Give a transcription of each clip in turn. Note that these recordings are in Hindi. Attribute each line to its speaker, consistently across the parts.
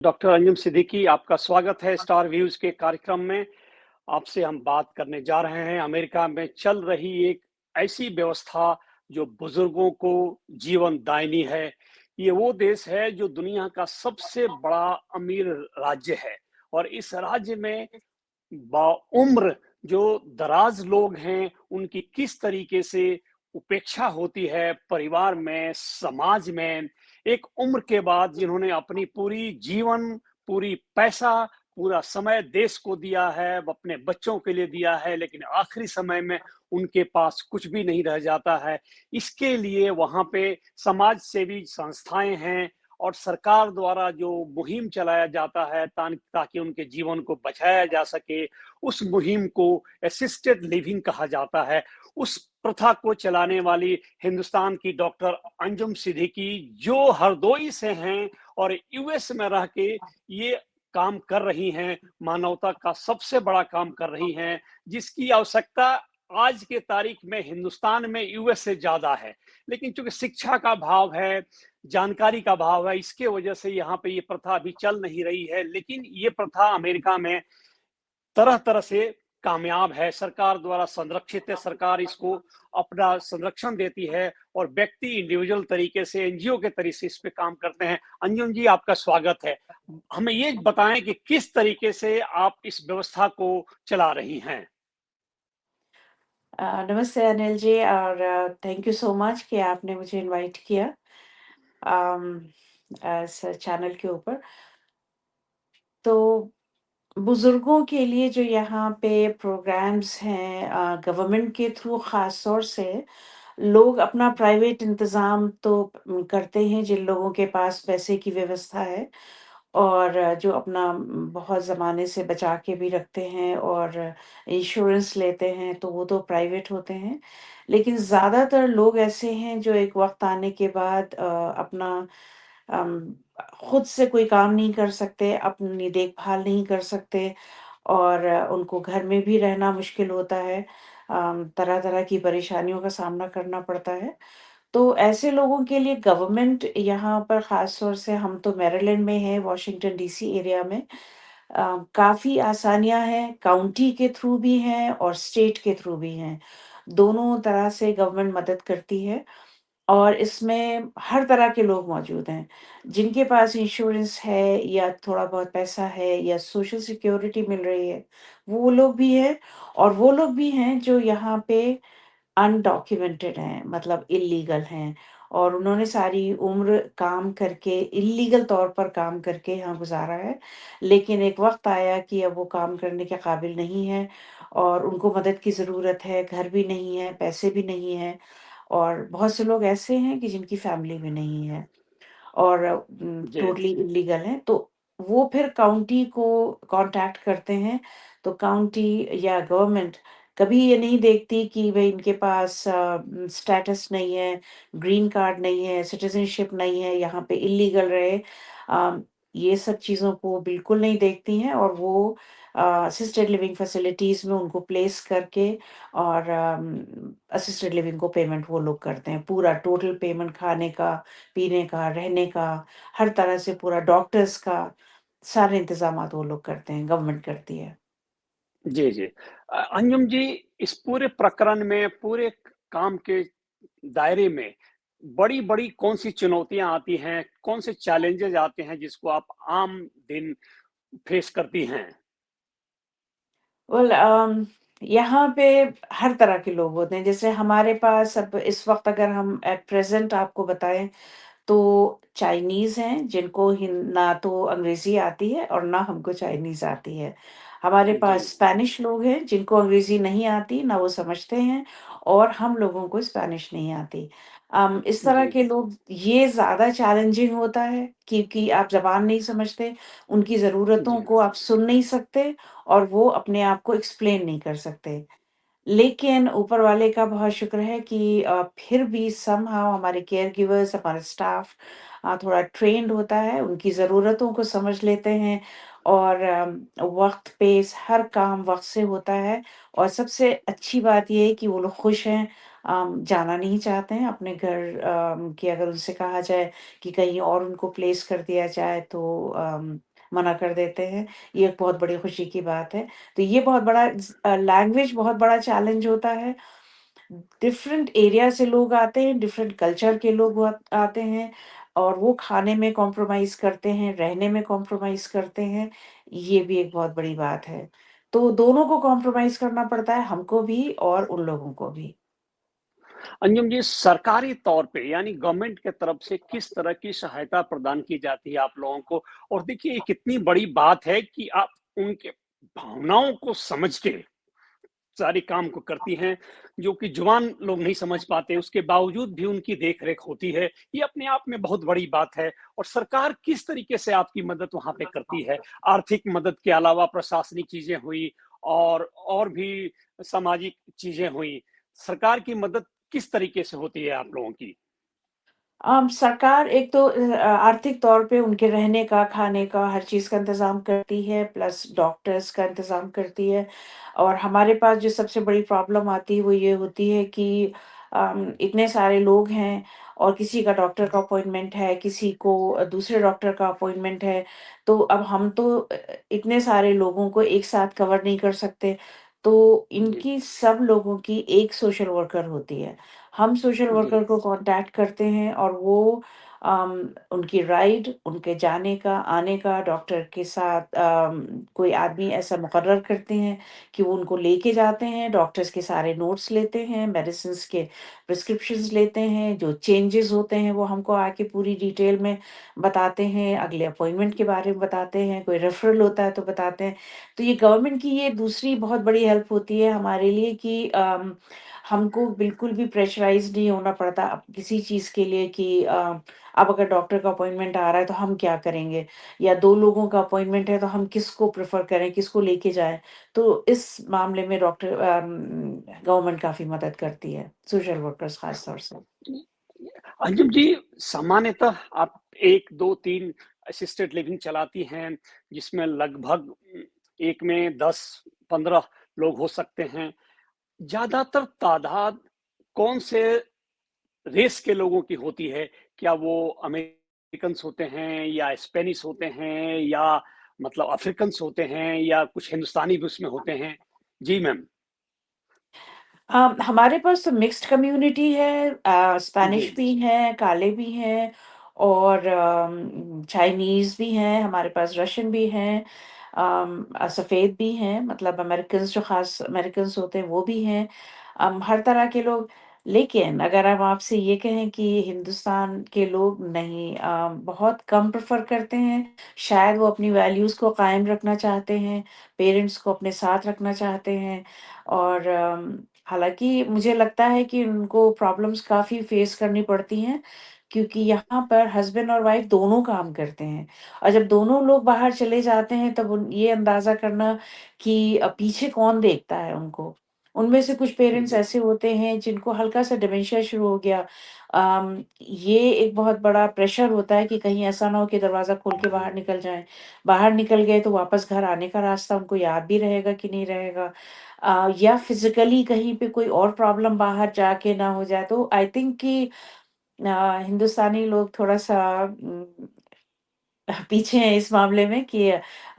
Speaker 1: डॉक्टर अंजुम सिद्दीकी, आपका स्वागत है स्टार व्यूज़ के कार्यक्रम में। आपसे हम बात करने जा रहे हैं अमेरिका में चल रही एक ऐसी व्यवस्था जो बुजुर्गों को जीवनदायिनी है। ये वो देश है जो दुनिया का सबसे बड़ा अमीर राज्य है और इस राज्य में बाउम्र जो दराज लोग हैं, उनकी किस तरीके से उपेक्षा होती है परिवार में, समाज में। एक उम्र के बाद जिन्होंने अपनी पूरी जीवन, पूरी पैसा, पूरा समय देश को दिया है, अपने बच्चों के लिए दिया है, लेकिन आखिरी समय में उनके पास कुछ भी नहीं रह जाता है। इसके लिए वहाँ पे समाज सेवी संस्थाएँ हैं और सरकार द्वारा जो मुहिम चलाया जाता है ताकि उनके जीवन को बचाया जा सके, उस मुहिम को असिस्टेड लिविंग कहा जाता है। उस प्रथा को चलाने वाली हिंदुस्तान की डॉक्टर अंजुम सिद्दीकी जो हरदोई से हैं और यूएस में रह के ये काम कर रही हैं, मानवता का सबसे बड़ा काम कर रही हैं, जिसकी आवश्यकता आज के तारीख में हिंदुस्तान में यूएस से ज़्यादा है। लेकिन चूँकि शिक्षा का अभाव है, जानकारी का अभाव है, इसके वजह से यहाँ पे ये प्रथा अभी चल नहीं रही है। लेकिन ये प्रथा अमेरिका में तरह-तरह से कामयाब है, सरकार द्वारा संरक्षित है, सरकार इसको अपना संरक्षण देती है और व्यक्ति इंडिविजुअल तरीके से एनजीओ के तरीके से इस पे काम करते हैं। अंजुम जी, आपका स्वागत है। हमें ये बताएँ कि किस तरीके से आप इस व्यवस्था को चला रही हैं?
Speaker 2: नमस्ते अनिल जी और थैंक यू सो मच कि आपने मुझे इनवाइट किया अम, इस चैनल के ऊपर। तो बुजुर्गों के लिए जो यहाँ पे प्रोग्राम्स हैं गवर्नमेंट के थ्रू ख़ास तौर से लोग अपना प्राइवेट इंतज़ाम तो करते हैं जिन लोगों के पास पैसे की व्यवस्था है और जो अपना बहुत ज़माने से बचा के भी रखते हैं और इंश्योरेंस लेते हैं, तो वो तो प्राइवेट होते हैं। लेकिन ज़्यादातर लोग ऐसे हैं जो एक वक़्त आने के बाद अपना अम, खुद से कोई काम नहीं कर सकते, अपनी देखभाल नहीं कर सकते और उनको घर में भी रहना मुश्किल होता है। तरह-तरह की परेशानियों का सामना करना पड़ता है। तो ऐसे लोगों के लिए गवर्नमेंट यहाँ पर ख़ास तौर से हम तो मैरीलैंड में हैं, वॉशिंगटन डीसी एरिया में काफ़ी आसानियाँ हैं, काउंटी के थ्रू भी हैं और स्टेट के थ्रू भी हैं। दोनों तरह से गवर्नमेंट मदद करती है और इसमें हर तरह के लोग मौजूद हैं। जिनके पास इंश्योरेंस है या थोड़ा बहुत पैसा है या सोशल सिक्योरिटी मिल रही है, वो लोग भी हैं और वो लोग भी हैं जो यहाँ पे अनडॉक्यूमेंटेड हैं, मतलब इल्लीगल हैं और उन्होंने सारी उम्र काम करके इल्लीगल तौर पर काम करके यहाँ गुज़ारा है। लेकिन एक वक़्त आया कि अब वो काम करने के काबिल नहीं हैं और उनको मदद की ज़रूरत है, घर भी नहीं है, पैसे भी नहीं हैं और बहुत से लोग ऐसे हैं कि जिनकी फैमिली भी नहीं है। और
Speaker 1: जी,
Speaker 2: टोटली इल्लीगल हैं, तो वो फिर काउंटी को कॉन्टैक्ट करते हैं, तो काउंटी या गवर्नमेंट कभी ये नहीं देखती कि भई इनके पास स्टेटस नहीं है, ग्रीन कार्ड नहीं है, सिटिज़नशिप नहीं है, यहाँ पे इल्लीगल रहे। ये सब चीज़ों को बिल्कुल नहीं देखती हैं और वो असिस्टेड लिविंग फैसिलिटीज़ में उनको प्लेस करके और असिस्टेड लिविंग को पेमेंट वो लोग करते हैं, पूरा टोटल पेमेंट खाने का, पीने का, रहने का, हर तरह से पूरा डॉक्टर्स का, सारे इंतज़ामात वो लोग करते हैं, गवर्नमेंट करती है।
Speaker 1: जी, जी। अंजुम जी, इस पूरे प्रकरण में, पूरे काम के दायरे में बड़ी-बड़ी कौन-सी चुनौतियाँ आती हैं? कौन से चैलेंजेज़ आते हैं जिसको आप आम दिन फेस करती हैं?
Speaker 2: वेल यहाँ पे हर तरह के लोग होते हैं, जैसे हमारे पास अब इस वक़्त अगर हम एट प्रेज़ेंट आपको बताएँ तो चाइनीज़ हैं जिनको ना तो अंग्रेज़ी आती है और ना हमको चाइनीज़ आती है। हमारे
Speaker 1: जी,
Speaker 2: पास स्पेनिश लोग हैं जिनको अंग्रेज़ी नहीं आती, ना वो समझते हैं और हम लोगों को स्पेनिश नहीं आती। इस तरह
Speaker 1: जी,
Speaker 2: के लोग ये ज़्यादा चैलेंजिंग होता है क्योंकि आप ज़बान नहीं समझते, उनकी ज़रूरतों
Speaker 1: जी,
Speaker 2: को आप सुन नहीं सकते और वो अपने आप को एक्सप्लेन नहीं कर सकते। लेकिन ऊपर वाले का बहुत शुक्र है कि फिर भी समहाउ हमारे केयरगिवर्स, हमारा स्टाफ थोड़ा ट्रेन्ड होता है, उनकी ज़रूरतों को समझ लेते हैं और वक़्त पे हर काम वक़्त से होता है और सबसे अच्छी बात ये है कि वो लोग खुश हैं, जाना नहीं चाहते हैं अपने घर, कि अगर उनसे कहा जाए कि कहीं और उनको प्लेस कर दिया जाए तो मना कर देते हैं। ये एक बहुत बड़ी खुशी की बात है। तो ये बहुत बड़ा लैंग्वेज बहुत बड़ा चैलेंज होता है। डिफरेंट एरिया से लोग आते हैं, डिफरेंट कल्चर के लोग आते हैं और वो खाने में कॉम्प्रोमाइज़ करते हैं, रहने में कॉम्प्रोमाइज़ करते हैं, ये भी एक बहुत बड़ी बात है। तो दोनों को कॉम्प्रोमाइज़ करना पड़ता है, हमको भी और उन लोगों को भी।
Speaker 1: अंजुम जी, सरकारी तौर पे यानी गवर्नमेंट के तरफ से किस तरह की सहायता प्रदान की जाती है आप लोगों को? और देखिए, ये कितनी बड़ी बात है कि आप उनके भावनाओं को समझ के सारे काम को करती हैं, जो कि जुबान लोग नहीं समझ पाते, उसके बावजूद भी उनकी देख-रेख होती है। ये अपने आप में बहुत बड़ी बात है। और सरकार किस तरीके से आपकी मदद वहाँ पे करती है? आर्थिक मदद के अलावा प्रशासनिक चीज़ें हुई और भी सामाजिक चीज़ें हुई। सरकार की मदद किस तरीके से होती है आप लोगों की?
Speaker 2: सरकार एक तो आर्थिक तौर पे उनके रहने का, खाने का, हर चीज़ का इंतज़ाम करती है, प्लस डॉक्टर्स का इंतज़ाम करती है। और हमारे पास जो सबसे बड़ी प्रॉब्लम आती है, वो ये होती है कि इतने सारे लोग हैं और किसी का डॉक्टर का अपॉइंटमेंट है, किसी को दूसरे डॉक्टर का अपॉइंटमेंट है। तो अब हम तो इतने सारे लोगों को एक साथ कवर नहीं कर सकते। तो
Speaker 1: जी,
Speaker 2: इनकी सब लोगों की एक सोशल वर्कर होती है। हम सोशल
Speaker 1: जी,
Speaker 2: वर्कर को कॉन्टैक्ट करते हैं और वो उनकी राइड, उनके जाने का, आने का, डॉक्टर के साथ कोई आदमी ऐसा मुकर्रर करते हैं कि वो उनको लेके जाते हैं, डॉक्टर्स के सारे नोट्स लेते हैं, मेडिसिन्स के प्रिस्क्रिप्शंस लेते हैं, जो चेंजेस होते हैं वो हमको आके पूरी डिटेल में बताते हैं, अगले अपॉइंटमेंट के बारे में बताते हैं, कोई रेफरल होता है तो बताते हैं। तो ये गवर्नमेंट की ये दूसरी बहुत बड़ी हेल्प होती है हमारे लिए कि हमको बिल्कुल भी प्रेशराइज़ नहीं होना पड़ता अब किसी चीज़ के लिए कि अब अगर डॉक्टर का अपॉइंटमेंट आ रहा है तो हम क्या करेंगे? या 2 लोगों का अपॉइंटमेंट है तो हम किसको प्रेफ़र करें, किसको लेके जाएँ? तो इस मामले में गवर्नमेंट काफ़ी मदद करती है, सोशल वर्कर्स ख़ास तौर से।
Speaker 1: जी। अंजुम जी, सामान्यतः आप 1, 2, 3 असिस्टेड लिविंग चलाती हैं, जिसमें लगभग एक में 10-15 लोग हो सकते हैं। ज़्यादातर तादाद कौन से रेस के लोगों की होती है? क्या वो अमेरिकन्स होते हैं या स्पेनिश होते हैं या मतलब अफ्रीकन्स होते हैं या कुछ हिंदुस्तानी भी उसमें होते हैं? जी, मैम।
Speaker 2: हमारे पास तो मिक्स्ड कम्युनिटी है,
Speaker 1: जी,
Speaker 2: स्पेनिश भी हैं, काले भी हैं और चाइनीज़ भी हैं, हमारे पास रशियन भी हैं, सफ़ेद भी हैं, मतलब अमेरिकन्स जो ख़ास अमेरिकन्स होते हैं वो भी हैं। हर तरह के लोग। लेकिन अगर हम आपसे ये कहें कि हिंदुस्तान के लोग नहीं, बहुत कम प्रेफ़र करते हैं, शायद वो अपनी वैल्यूज़ को कायम रखना चाहते हैं, पेरेंट्स को अपने साथ रखना चाहते हैं और हालाँकि मुझे लगता है कि उनको प्रॉब्लम्स काफ़ी फ़ेस करनी पड़ती हैं, क्योंकि यहाँ पर हस्बैंड और वाइफ़ दोनों काम करते हैं और जब दोनों लोग बाहर चले जाते हैं तब उन ये अंदाज़ा करना कि पीछे कौन देखता है उनको। उनमें से कुछ पेरेंट्स
Speaker 1: जी,
Speaker 2: ऐसे होते हैं जिनको हल्का-सा डिमेंशिया शुरू हो गया। ये एक बहुत बड़ा प्रेशर होता है कि कहीं ऐसा ना हो कि दरवाज़ा खोल के बाहर निकल जाएँ। बाहर निकल गए तो वापस घर आने का रास्ता उनको याद भी रहेगा कि नहीं रहेगा। या फिज़िकली कहीं पे कोई और प्रॉब्लम बाहर जाके ना हो जाए, तो आई थिंक कि हिंदुस्तानी लोग थोड़ा-सा पीछे हैं इस मामले में कि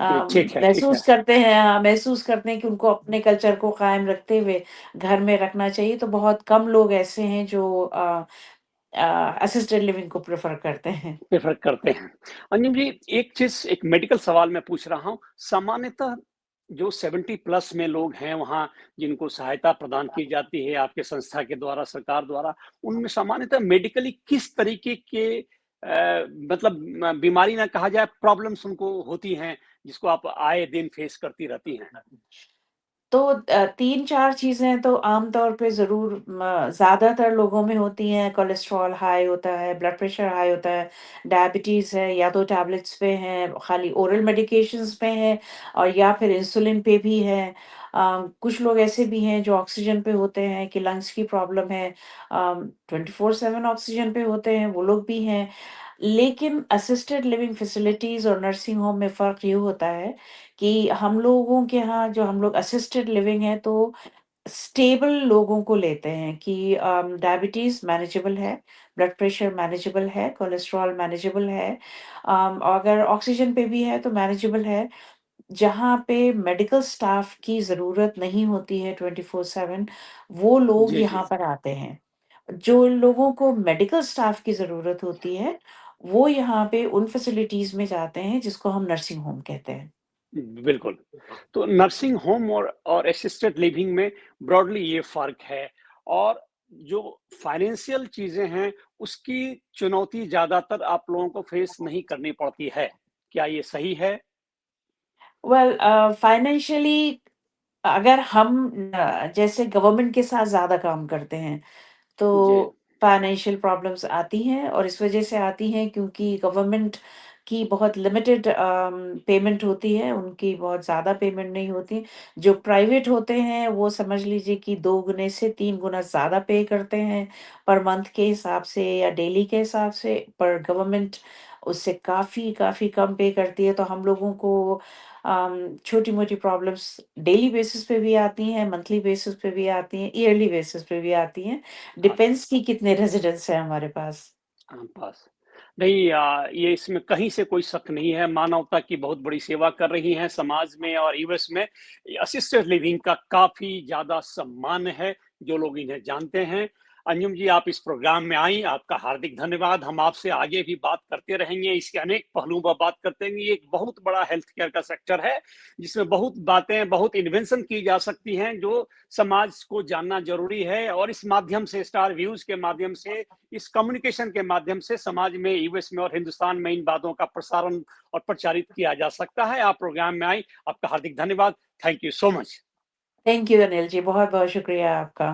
Speaker 1: ठीक है, ठीक है।
Speaker 2: महसूस करते हैं कि उनको अपने कल्चर को कायम रखते हुए घर में रखना चाहिए, तो बहुत कम लोग ऐसे हैं जो असिस्टेड लिविंग को प्रेफ़र करते हैं।
Speaker 1: प्रेफ़र करते हैं। अंजुम जी, एक चीज़ एक मेडिकल सवाल मैं पूछ रहा हूँ। सामान्यतः जो 70 प्लस में लोग हैं वहाँ, जिनको सहायता प्रदान की जाती है आपके संस्था के द्वारा, सरकार द्वारा, उनमें सामान्यतः मेडिकली किस तरीके के मतलब बीमारी ना कहा जाए, प्रॉब्लम्स उनको होती हैं, जिसको आप आए दिन फेस करती रहती हैं?
Speaker 2: तो 3-4 चीज़ें तो आम तौर पे ज़रूर ज़्यादातर लोगों में होती हैं, कोलेस्ट्रॉल हाई होता है, ब्लड प्रेशर हाई होता है, डायबिटीज़ है, या तो टैबलेट्स पे हैं, खाली ओरल मेडिकेशंस पे हैं और या फिर इंसुलिन पे भी हैं। कुछ लोग ऐसे भी हैं जो ऑक्सीजन पे होते हैं कि लंग्स की प्रॉब्लम है, 24/7 ऑक्सीजन पे होते हैं, वो लोग भी हैं। लेकिन असिस्टेड लिविंग फैसिलिटीज़ और नर्सिंग होम में फ़र्क ये होता है कि हम लोगों के यहाँ जो हम लोग असिस्टेड लिविंग है तो स्टेबल लोगों को लेते हैं कि डायबिटीज़ मैनेजेबल है, ब्लड प्रेशर मैनेजेबल है, कोलेस्ट्रॉल मैनेजेबल है, अगर ऑक्सीजन पे भी है तो मैनेजेबल है। जहाँ पे मेडिकल स्टाफ की ज़रूरत नहीं होती है 24/7, वो लोग
Speaker 1: जी, जी।
Speaker 2: यहाँ पर आते हैं। जो लोगों को मेडिकल स्टाफ की ज़रूरत होती है, वो यहाँ पे उन फैसिलिटीज़ में जाते हैं जिसको हम नर्सिंग होम कहते हैं।
Speaker 1: बिल्कुल। तो नर्सिंग होम और असिस्टेड लिविंग में ब्रॉडली ये फ़र्क है और जो फाइनेंशियल चीज़ें हैं, उसकी चुनौती ज़्यादातर आप लोगों को फेस नहीं करनी पड़ती है। क्या ये सही है?
Speaker 2: वेल फाइनेंशियली अगर हम जैसे गवर्नमेंट के साथ ज़्यादा काम करते हैं,
Speaker 1: जी,
Speaker 2: तो फाइनेंशियल प्रॉब्लम्स आती हैं और इस वजह से आती हैं क्योंकि गवर्नमेंट की बहुत लिमिटेड पेमेंट होती है, उनकी बहुत ज़्यादा पेमेंट नहीं होती। जो प्राइवेट होते हैं, वो समझ लीजिए कि 2 गुने से 3 गुना ज़्यादा पे करते हैं पर मंथ के हिसाब से या डेली के हिसाब से, पर गवर्नमेंट उससे काफ़ी, काफ़ी कम पे करती है। तो हम लोगों को छोटी-मोटी प्रॉब्लम्स डेली बेसिस पे भी आती हैं, मंथली बेसिस पे भी आती हैं, ईयरली बेसिस पे भी आती हैं।
Speaker 1: आती
Speaker 2: डिपेंड्स कि कितने रेज़िडेंट्स हैं हमारे पास।
Speaker 1: पास। नहीं ये इसमें कहीं से कोई शक नहीं है, मानवता की बहुत बड़ी सेवा कर रही हैं समाज में और यूएस में असिस्टेड लिविंग का काफ़ी ज़्यादा सम्मान है, जो लोग इन्हें जानते हैं। अंजुम जी आप इस प्रोग्राम में आईं, आपका हार्दिक धन्यवाद। हम आपसे आगे भी बात करते रहेंगे, इसके अनेक पहलुओं पर बात करते रहेंगे। ये एक बहुत बड़ा हेल्थ केयर का सेक्टर है, जिसमें बहुत बातें, बहुत इन्वेंशन की जा सकती हैं, जो समाज को जानना ज़रूरी है और इस माध्यम से स्टार व्यूज़ के माध्यम से इस कम्युनिकेशन के माध्यम से समाज में यूएस में और हिंदुस्तान में इन बातों का प्रसारण और प्रचारित किया जा सकता है। आप प्रोग्राम में आई, आपका हार्दिक धन्यवाद। Thank you so much.
Speaker 2: Thank you Anil ji, बहुत-बहुत शुक्रिया आपका।